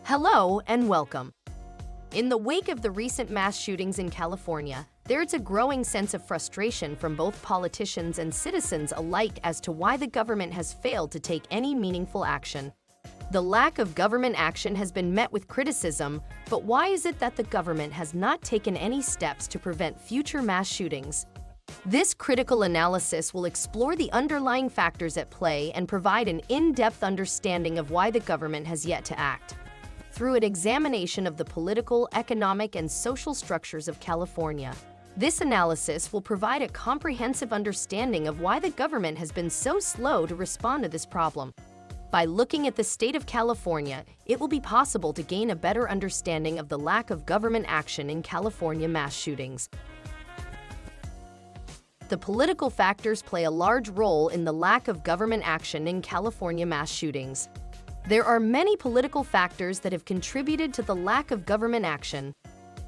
Hello and welcome. In the wake of the recent mass shootings in California, there's a growing sense of frustration from both politicians and citizens alike as to why the government has failed to take any meaningful action. The lack of government action has been met with criticism, but why is it that the government has not taken any steps to prevent future mass shootings? This critical analysis will explore the underlying factors at play and provide an in-depth understanding of why the government has yet to act. Through an examination of the political, economic, and social structures of California, this analysis will provide a comprehensive understanding of why the government has been so slow to respond to this problem. By looking at the state of California, it will be possible to gain a better understanding of the lack of government action in California mass shootings. The political factors play a large role in the lack of government action in California mass shootings. There are many political factors that have contributed to the lack of government action.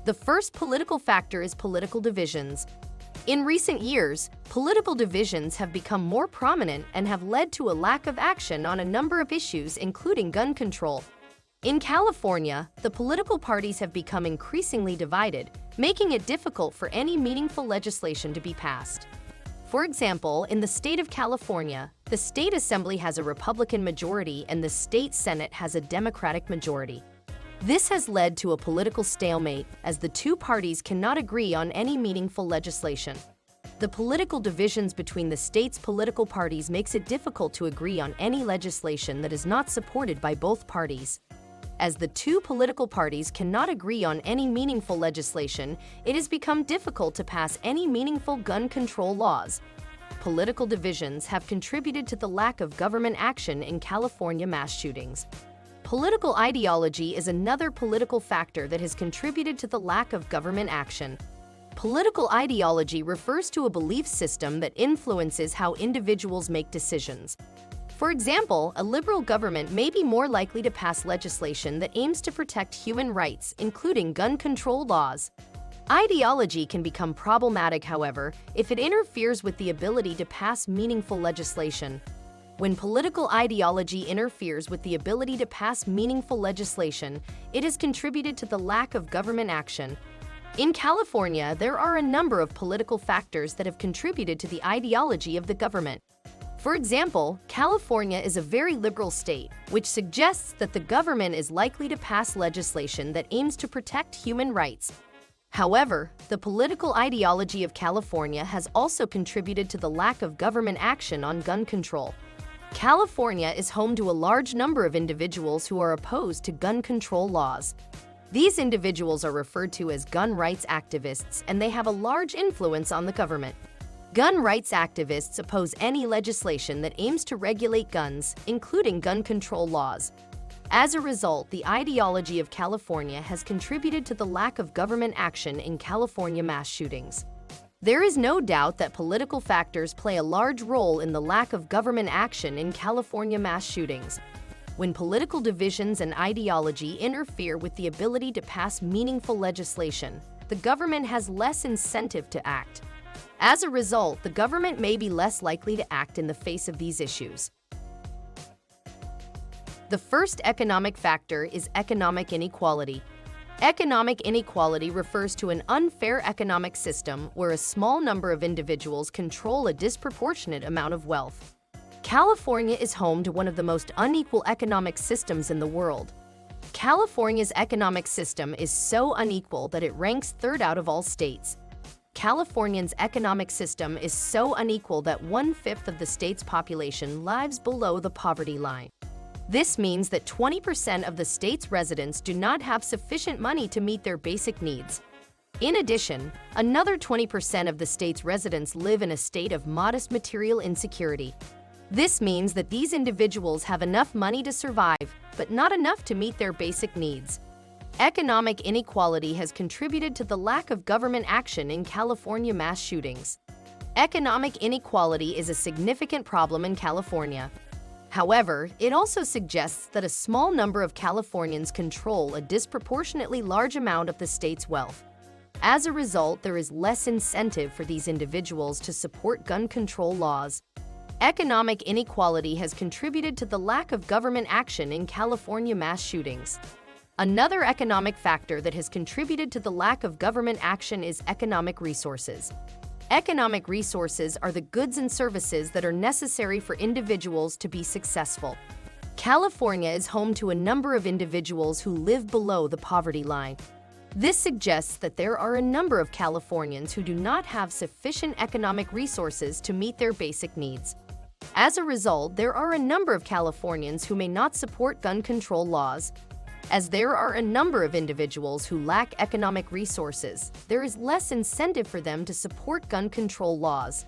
The first political factor is political divisions. In recent years, political divisions have become more prominent and have led to a lack of action on a number of issues, including gun control. In California, the political parties have become increasingly divided, making it difficult for any meaningful legislation to be passed. For example, in the state of California, the state assembly has a Republican majority and the state Senate has a Democratic majority. This has led to a political stalemate, as the two parties cannot agree on any meaningful legislation. The political divisions between the state's political parties makes it difficult to agree on any legislation that is not supported by both parties. As the two political parties cannot agree on any meaningful legislation, it has become difficult to pass any meaningful gun control laws. Political divisions have contributed to the lack of government action in California mass shootings. Political ideology is another political factor that has contributed to the lack of government action. Political ideology refers to a belief system that influences how individuals make decisions. For example, a liberal government may be more likely to pass legislation that aims to protect human rights, including gun control laws. Ideology can become problematic, however, if it interferes with the ability to pass meaningful legislation. When political ideology interferes with the ability to pass meaningful legislation, it has contributed to the lack of government action. In California, there are a number of political factors that have contributed to the ideology of the government. For example, California is a very liberal state, which suggests that the government is likely to pass legislation that aims to protect human rights. However, the political ideology of California has also contributed to the lack of government action on gun control. California is home to a large number of individuals who are opposed to gun control laws. These individuals are referred to as gun rights activists, and they have a large influence on the government. Gun rights activists oppose any legislation that aims to regulate guns, including gun control laws. As a result, the ideology of California has contributed to the lack of government action in California mass shootings. There is no doubt that political factors play a large role in the lack of government action in California mass shootings. When political divisions and ideology interfere with the ability to pass meaningful legislation, the government has less incentive to act. As a result, the government may be less likely to act in the face of these issues. The first economic factor is economic inequality. Economic inequality refers to an unfair economic system where a small number of individuals control a disproportionate amount of wealth. California is home to one of the most unequal economic systems in the world. California's economic system is so unequal that it ranks third out of all states. California's economic system is so unequal that 1/5 of the state's population lives below the poverty line. This means that 20% of the state's residents do not have sufficient money to meet their basic needs. In addition, another 20% of the state's residents live in a state of modest material insecurity. This means that these individuals have enough money to survive, but not enough to meet their basic needs. Economic inequality has contributed to the lack of government action in California mass shootings. Economic inequality is a significant problem in California. However, it also suggests that a small number of Californians control a disproportionately large amount of the state's wealth. As a result, there is less incentive for these individuals to support gun control laws. Economic inequality has contributed to the lack of government action in California mass shootings. Another economic factor that has contributed to the lack of government action is economic resources. Economic resources are the goods and services that are necessary for individuals to be successful. California is home to a number of individuals who live below the poverty line. This suggests that there are a number of Californians who do not have sufficient economic resources to meet their basic needs. As a result, there are a number of Californians who may not support gun control laws. As there are a number of individuals who lack economic resources, there is less incentive for them to support gun control laws.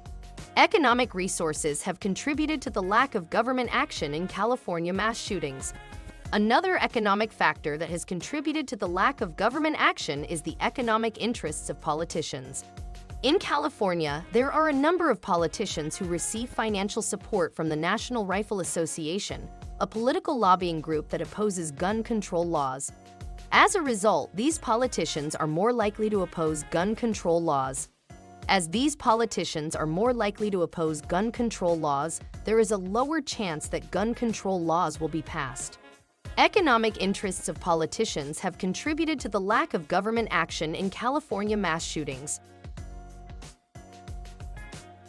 Economic resources have contributed to the lack of government action in California mass shootings. Another economic factor that has contributed to the lack of government action is the economic interests of politicians. In California, there are a number of politicians who receive financial support from the National Rifle Association, a political lobbying group that opposes gun control laws. As a result, these politicians are more likely to oppose gun control laws. As these politicians are more likely to oppose gun control laws, there is a lower chance that gun control laws will be passed. Economic interests of politicians have contributed to the lack of government action in California mass shootings.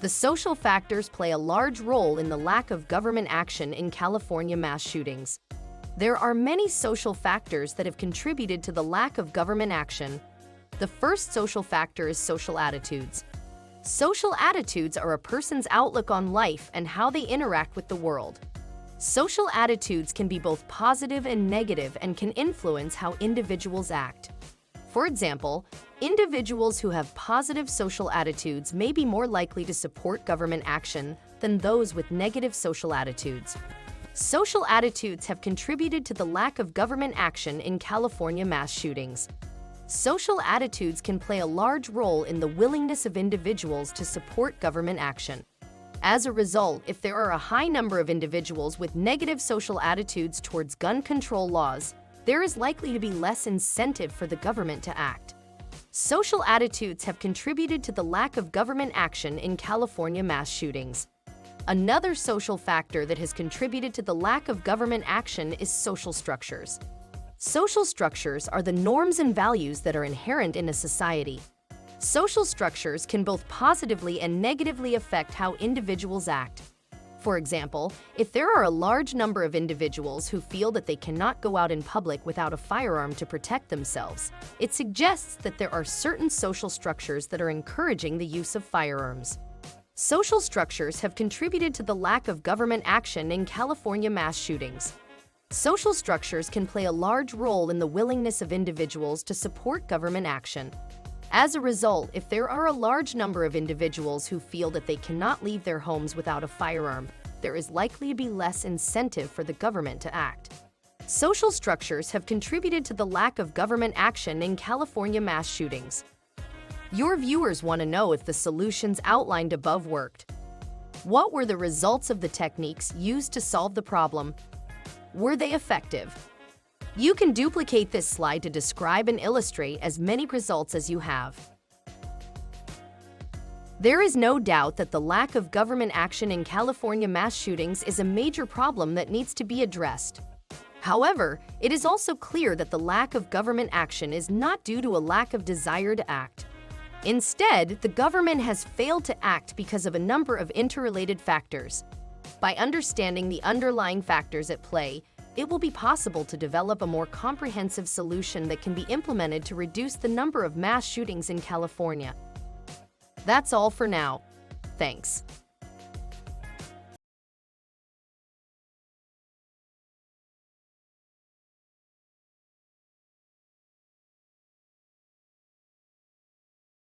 The social factors play a large role in the lack of government action in California mass shootings. There are many social factors that have contributed to the lack of government action. The first social factor is social attitudes. Social attitudes are a person's outlook on life and how they interact with the world. Social attitudes can be both positive and negative and can influence how individuals act. For example, individuals who have positive social attitudes may be more likely to support government action than those with negative social attitudes. Social attitudes have contributed to the lack of government action in California mass shootings. Social attitudes can play a large role in the willingness of individuals to support government action. As a result, if there are a high number of individuals with negative social attitudes towards gun control laws, there is likely to be less incentive for the government to act. Social attitudes have contributed to the lack of government action in California mass shootings. Another social factor that has contributed to the lack of government action is social structures. Social structures are the norms and values that are inherent in a society. Social structures can both positively and negatively affect how individuals act. For example, if there are a large number of individuals who feel that they cannot go out in public without a firearm to protect themselves, it suggests that there are certain social structures that are encouraging the use of firearms. Social structures have contributed to the lack of government action in California mass shootings. Social structures can play a large role in the willingness of individuals to support government action. As a result, if there are a large number of individuals who feel that they cannot leave their homes without a firearm, there is likely to be less incentive for the government to act. Social structures have contributed to the lack of government action in California mass shootings. Your viewers want to know if the solutions outlined above worked. What were the results of the techniques used to solve the problem? Were they effective? You can duplicate this slide to describe and illustrate as many results as you have. There is no doubt that the lack of government action in California mass shootings is a major problem that needs to be addressed. However, it is also clear that the lack of government action is not due to a lack of desire to act. Instead, the government has failed to act because of a number of interrelated factors. By understanding the underlying factors at play, it will be possible to develop a more comprehensive solution that can be implemented to reduce the number of mass shootings in California. That's all for now. Thanks.